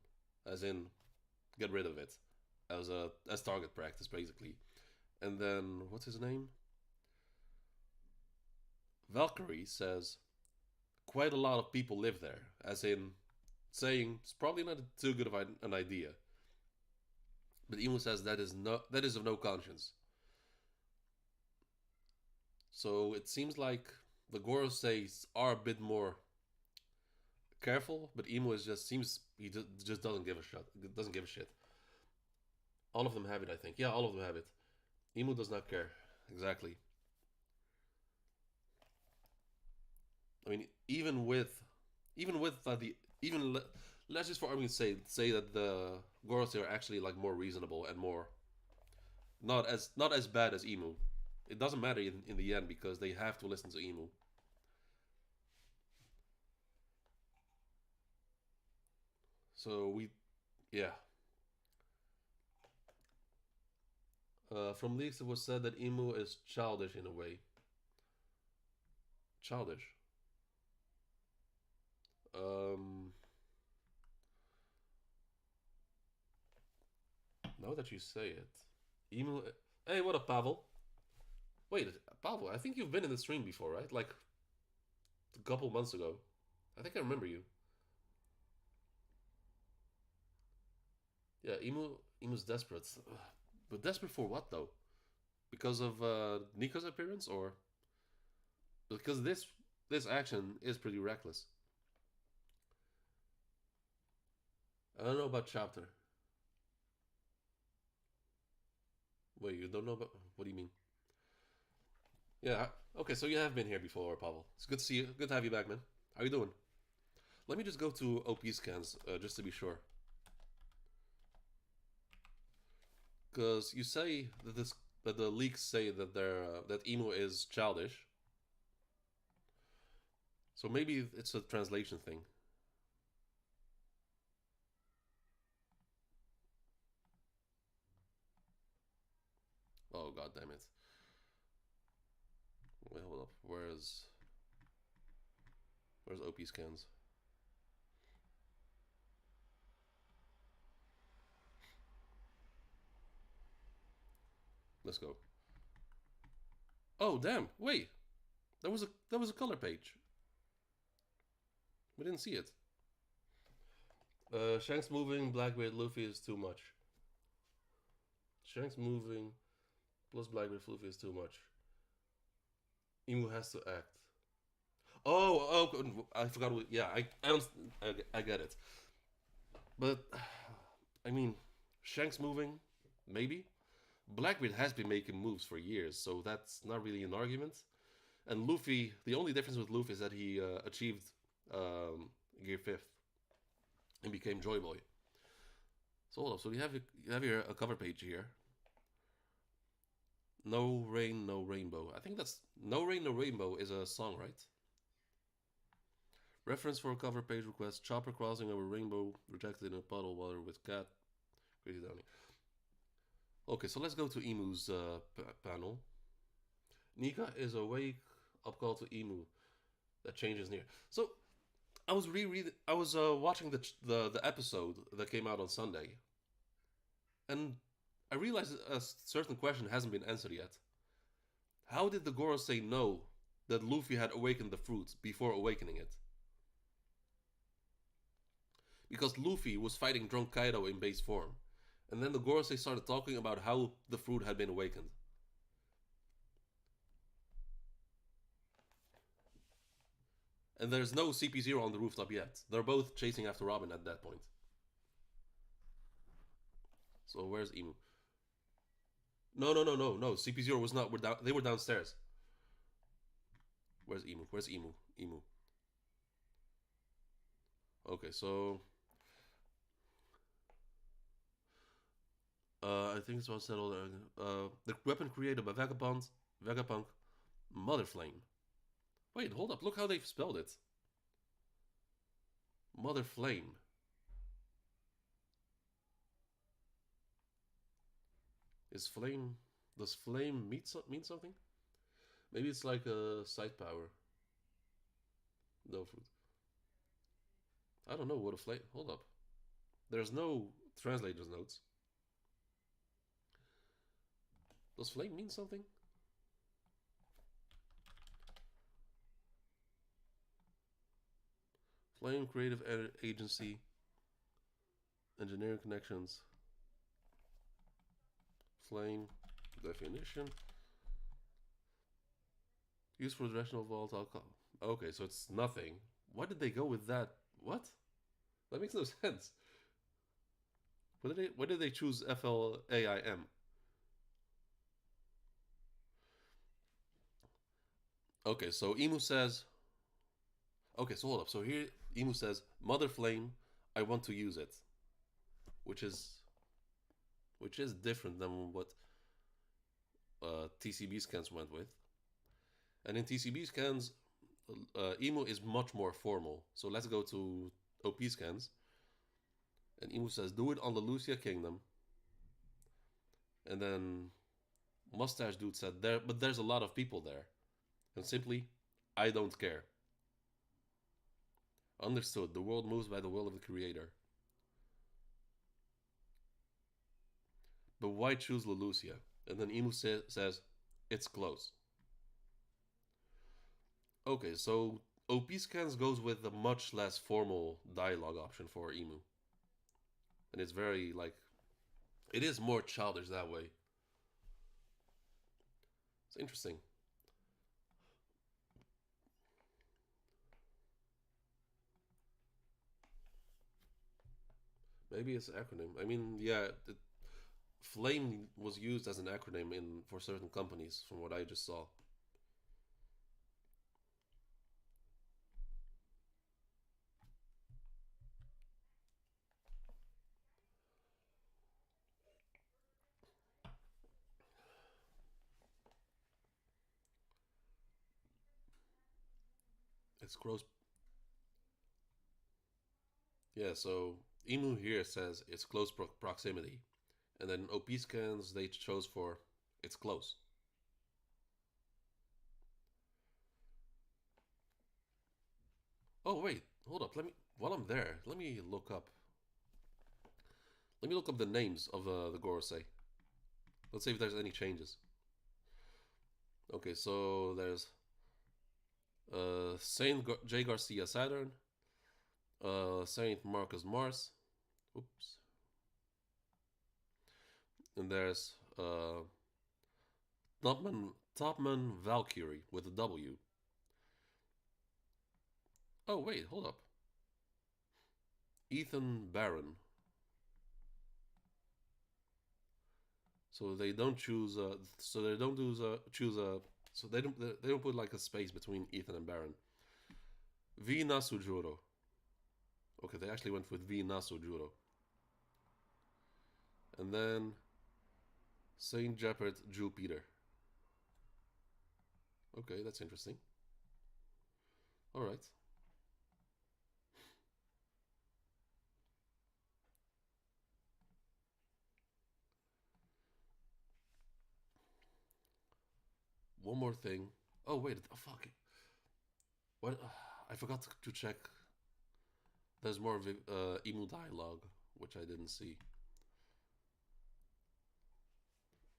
as in get rid of it, as target practice basically. And then what's his name? Valkyrie says quite a lot of people live there, as in saying it's probably not too good of an idea. But Emu says that is of no conscience. So it seems like the Goroseis are a bit more careful, but Emu is just seems just doesn't give a shit. Doesn't give a shit. All of them have it, I think. Yeah, all of them have it. Emu does not care. Exactly. I mean, even let's just for argument's sake say that the Gorosei are actually like more reasonable and more not as bad as Emu. It doesn't matter in the end because they have to listen to Emu. So yeah. From leaks, it was said that Emu is childish in a way. Childish. Um, now that you say it, Emu. Hey, what up, Pavel? Wait, Pavel. I think you've been in the stream before, right? Like a couple months ago. I think I remember you. Yeah, Emu's desperate, but desperate for what though? Because of Nico's appearance, or because this action is pretty reckless. I don't know about chapter. Wait, you don't know about what do you mean? Yeah. Okay, so you have been here before, Pavel. It's good to see you. Good to have you back, man. How you doing? Let me just go to OP scans just to be sure. Because you say that the leaks say that that Emo is childish, so maybe it's a translation thing. Oh god damn it! Wait, hold up. Where's OP scans? Let's go. Oh damn! Wait, there was a color page. We didn't see it. Shanks moving, Blackbeard, Luffy is too much. Shanks moving plus Blackbeard, Luffy is too much. Emu has to act. I forgot. Yeah, I get it. But I mean, Shanks moving, maybe. Blackbeard has been making moves for years, so that's not really an argument. And Luffy, the only difference with Luffy is that he achieved Gear Fifth and became Joy Boy. So hold up. So you have your a cover page here. No rain, no rainbow. I think that's no rain, no rainbow is a song, right? Reference for a cover page request: Chopper crossing over rainbow, rejected in a puddle water with cat. Crazy Downy. Okay, so let's go to Emu's panel. Nika is awake. Up call to Emu. That changes near. So I was rereading. I was watching the episode that came out on Sunday, and I realized a certain question hasn't been answered yet. How did the Gorosei know that Luffy had awakened the fruit before awakening it? Because Luffy was fighting drunk Kaido in base form, And then the gorosei started talking about how the fruit had been awakened. And there's no CP0 on the rooftop yet. They're both chasing after Robin at that point. So where's Imu? No, no, no, no, no. CP0 was not. We're down. They were downstairs. Where's Imu? Where's Imu? Imu. Okay, so I think it's was settled. The weapon created by Vagabond, Mother Flame. Wait, hold up. Look how they've spelled it. Mother Flame. Is flame? Does flame mean something? Maybe it's like a side power. No food. I don't know what a flame. Hold up. There's no translator's notes. Does flame mean something? Flame creative agency. Engineering connections. Flame definition. Used for the rational volatile. Okay, so it's nothing. Why did they go with that? What? That makes no sense. Why did they choose FLAIM? Okay, so Imu says. Okay, so hold up. So here Imu says, "Mother Flame, I want to use it," which is different than what TCB scans went with. And in TCB scans, Imu is much more formal. So let's go to OP scans. And Imu says, "Do it on the Lulusia Kingdom." And then Mustache Dude said, "There, but there's a lot of people there." And simply, "I don't care." Understood. The world moves by the will of the Creator. But why choose Lulusia? And then Imu says, "It's close." Okay, so OP scans goes with a much less formal dialogue option for Imu. And it's very, like, it is more childish that way. It's interesting. Maybe it's an acronym. I mean, yeah, Flame was used as an acronym for certain companies, from what I just saw. It's gross. Yeah, so Imu here says it's close proximity, and then OP scans they chose for it's close. Oh wait, hold up. Let me while I'm there, let me look up. Let me look up the names of the gorosei. Let's see if there's any changes. Okay, so there's Saint J Garcia Saturn, Saint Marcus Mars. Oops. And there's Topman Valkyrie with a W. Oh wait, hold up. Ethan Baron. So they don't choose. So they don't choose a. So they don't put like a space between Ethan and Baron. V Nasujuro. Okay, they actually went with V Nasujuro. And then Saint Jeopard Jupiter. Okay, that's interesting. All right. One more thing. Oh wait, oh, fuck. What? I forgot to check. There's more Emu dialogue, which I didn't see.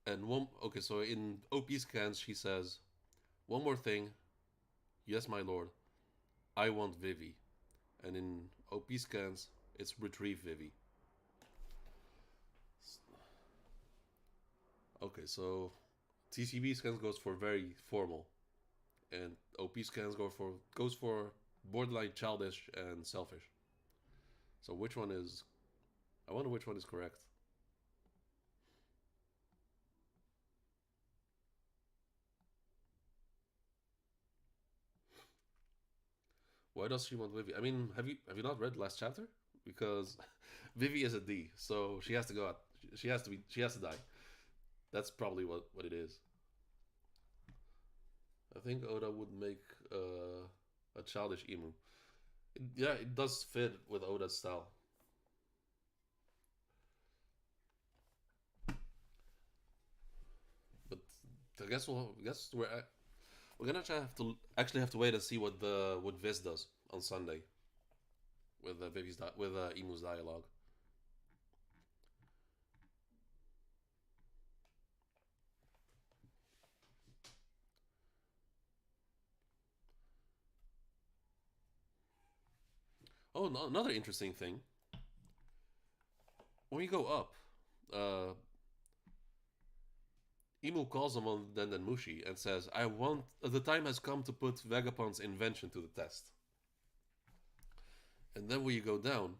And one. Okay, so in OP scans, she says, "One more thing. Yes, my lord. I want Vivi." And in OP scans, it's retrieve Vivi. Okay, so TCB scans goes for very formal, and OP scans goes for borderline childish and selfish. So which one is? I wonder which one is correct. Why does she want Vivi? I mean, have you not read the last chapter? Because Vivi is a D, so she has to go out. She has to die. That's probably what it is. I think Oda would make a childish Emu. Yeah, it does fit with Oda's style. But I guess we're gonna have to wait and see what Viz does on Sunday with Emu's dialogue. Oh, no, another interesting thing. When you go up, uh, Emu calls him on Mushi and says, "I want the time has come to put Vegapond's invention to the test." And then when you go down,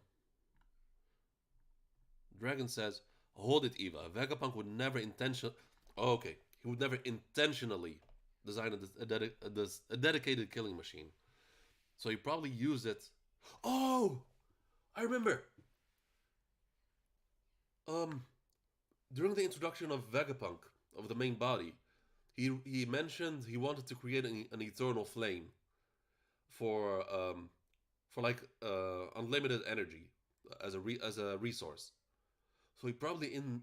Dragon says, "Hold it, Eva. Vegapunk would never intention. Oh, okay, he would never intentionally design a dedicated killing machine. So he probably used it. Oh, I remember. Um, during the introduction of Vegapunk of the main body, he mentioned he wanted to create an eternal flame for unlimited energy as a resource. So he probably in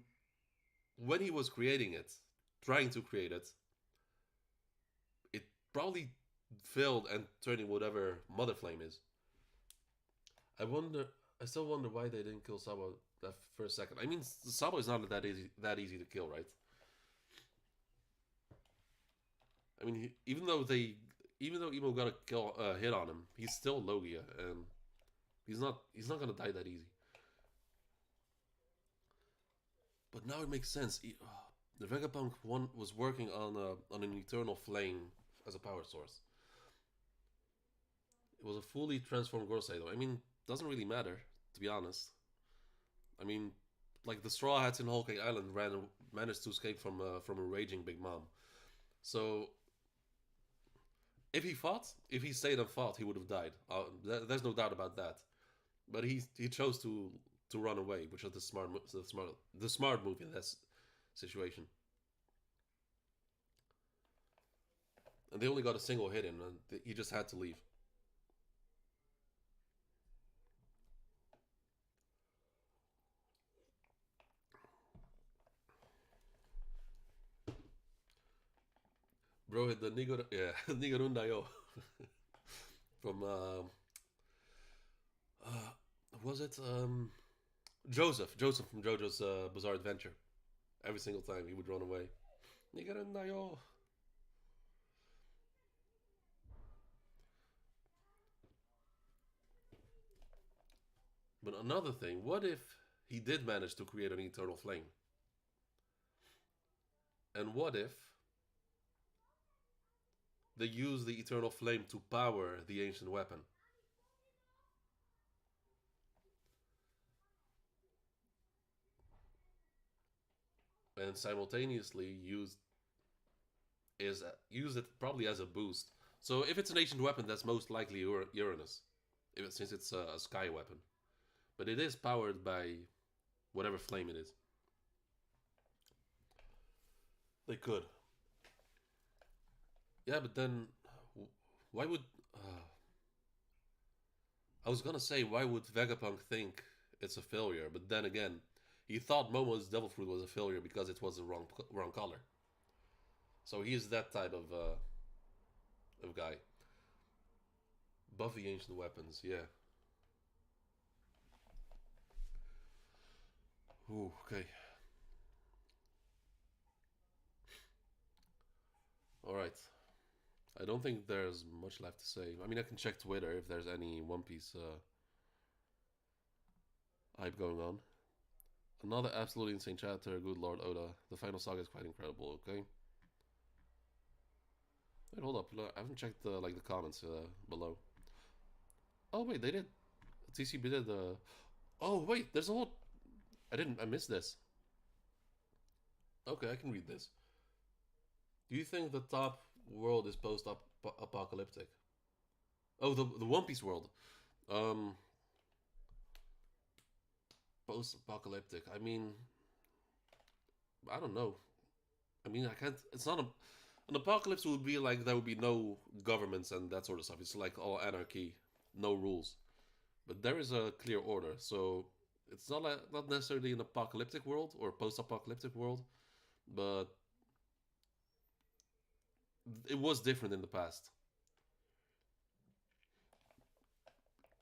when he was creating it, trying to create it, it probably failed and turned into whatever Mother Flame is. I wonder. I still wonder why they didn't kill Sabo that first second. I mean, Sabo is not that easy to kill, right? I mean, even though Emo got a hit on him, he's still Logia, and he's not gonna die that easy. But now it makes sense. The Vegapunk one was working on an eternal flame as a power source. It was a fully transformed gorosei, though. I mean, doesn't really matter, to be honest. I mean, like the Straw Hats in Whole Cake Island managed to escape from a raging Big Mom. So if he stayed and fought, he would have died. There's no doubt about that. But he chose to run away, which was the smart move in that situation. And they only got a single hit in, and he just had to leave. Bro hit the Nigarunda yo from uh, was it Joseph from JoJo's Bizarre Adventure. Every single time he would run away. Nigarunda yo. But another thing, what if he did manage to create an eternal flame? And what if they use the eternal flame to power the ancient weapon? And simultaneously use it probably as a boost. So if it's an ancient weapon, that's most likely Uranus, since it's a sky weapon. But it is powered by whatever flame it is. They could. Yeah, but then why would I was gonna say why would Vegapunk think it's a failure? But then again, he thought Momo's Devil Fruit was a failure because it was the wrong color. So he is that type of guy. Buff the ancient weapons, yeah. Ooh, okay. All right. I don't think there's much left to say. I mean, I can check Twitter if there's any One Piece hype going on. Another absolutely insane chapter. Good Lord Oda. The final saga is quite incredible. Okay. Wait, hold up. I haven't checked the like the comments below. Oh wait, they did. TCB did. Oh wait, there's a whole. I didn't. I missed this. Okay, I can read this. Do you think the top world is post-apocalyptic? Oh, the One Piece world. Um, post-apocalyptic. I mean, I don't know. I mean, I can't. It's not a. An apocalypse would be like there would be no governments and that sort of stuff. It's like all anarchy, no rules. But there is a clear order, so it's not necessarily an apocalyptic world or post-apocalyptic world, but it was different in the past.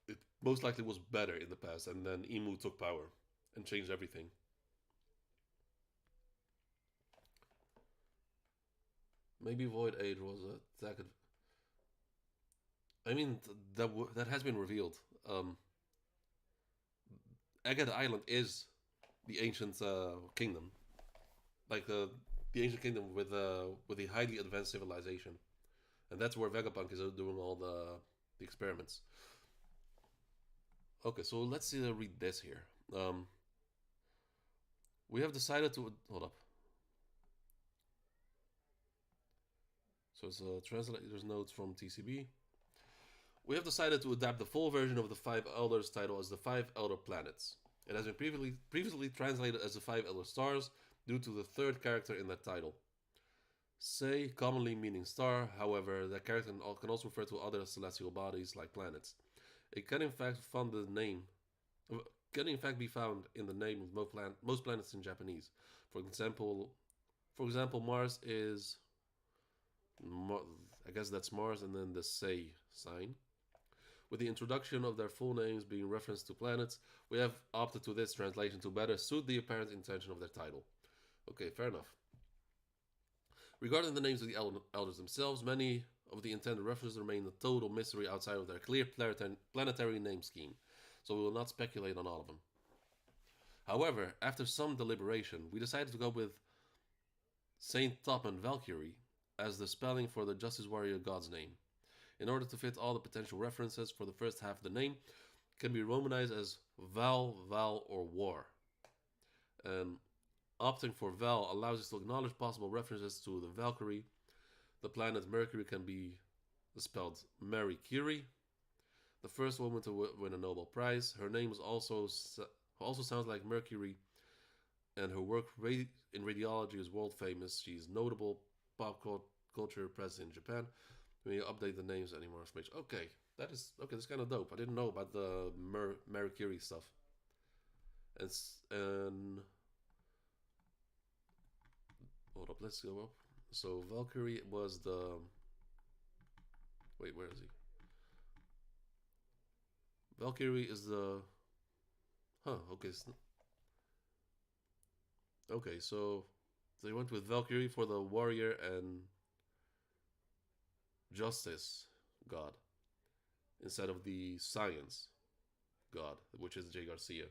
It most likely was better in the past, and then Imu took power and changed everything. Maybe Void Age was a that could. I mean that has been revealed. Um, Agate Island is the ancient kingdom, like the ancient kingdom with a highly advanced civilization, and that's where Vegapunk is doing all the experiments. Okay, so let's read this here. Um, we have decided to hold up. So it's a translator's notes from TCB. We have decided to adapt the full version of the Five Elders title as the Five Elder Planets. It has been previously translated as the Five Elder Stars due to the third character in that title. Sei, commonly meaning star, however, that character can also refer to other celestial bodies like planets. It can in fact find the name can in fact be found in the name of most planets in Japanese. For example, Mars is I guess that's Mars, and then the Sei sign. With the introduction of their full names being referenced to planets, we have opted to this translation to better suit the apparent intention of their title. Okay, fair enough. Regarding the names of the elders themselves, many of the intended references remain a total mystery outside of their clear planetary name scheme, so we will not speculate on all of them. However, after some deliberation, we decided to go with Saint Topham Valkyrie as the spelling for the Justice Warrior god's name. In order to fit all the potential references for the first half of the name, can be romanized as Val, or War. And opting for Val allows us to acknowledge possible references to the Valkyrie. The planet Mercury can be spelled Mary Curie, the first woman to win a Nobel Prize. Her name is also sounds like Mercury, and her work in radiology is world famous. She's notable pop culture present in Japan. When you update the names, any more information? Okay, that's kind of dope. I didn't know about the Marie Curie stuff. And hold up, let's go up. So Valkyrie was the. Wait, where is he? Valkyrie is the. Huh. Okay. Okay, so they went with Valkyrie for the warrior and justice god instead of the science god, which is Jay Garcia.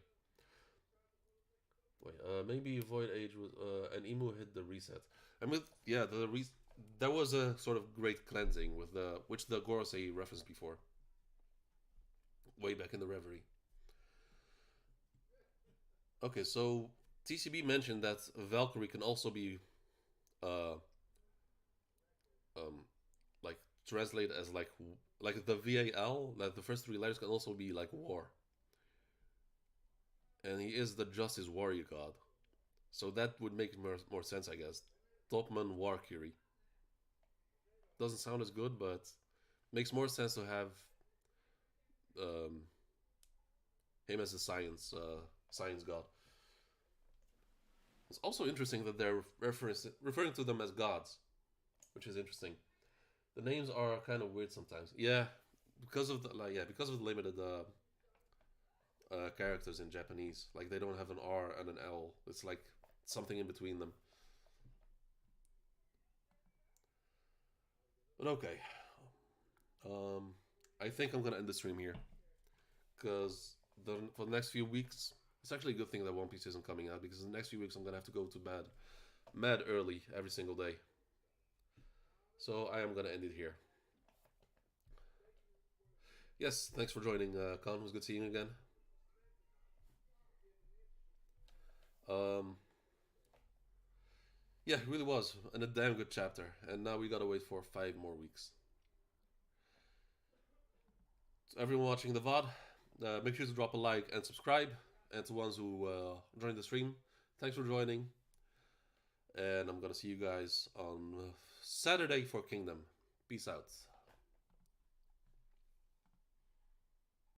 Wait, maybe Void Age was and Emu hit the reset. I mean, yeah, there was a sort of great cleansing with the which the gorosei referenced before, way back in the reverie. Okay, so TCB mentioned that Valkyrie can also be uh um like translated as like the VAL, like the first three letters can also be like war. And he is the justice warrior god. So that would make more sense, I guess. Topman Warcurie. Doesn't sound as good, but makes more sense to have um, him as a science god. It's also interesting that they're referring to them as gods, which is interesting. The names are kind of weird sometimes. Yeah, because of the limited characters in Japanese. Like they don't have an R and an L. It's like something in between them. But okay, I think I'm gonna end the stream here because for the next few weeks It's actually a good thing that One Piece isn't coming out because in the next few weeks I'm gonna have to go to bed mad early every single day. So I am gonna end it here. Yes, thanks for joining, Con. It was good seeing you again. Um, yeah, it really was, and a damn good chapter. And now we gotta wait for 5 more weeks. So everyone watching the VOD, make sure to drop a like and subscribe. And to ones who joined the stream, thanks for joining. And I'm gonna see you guys on Saturday for Kingdom. Peace out.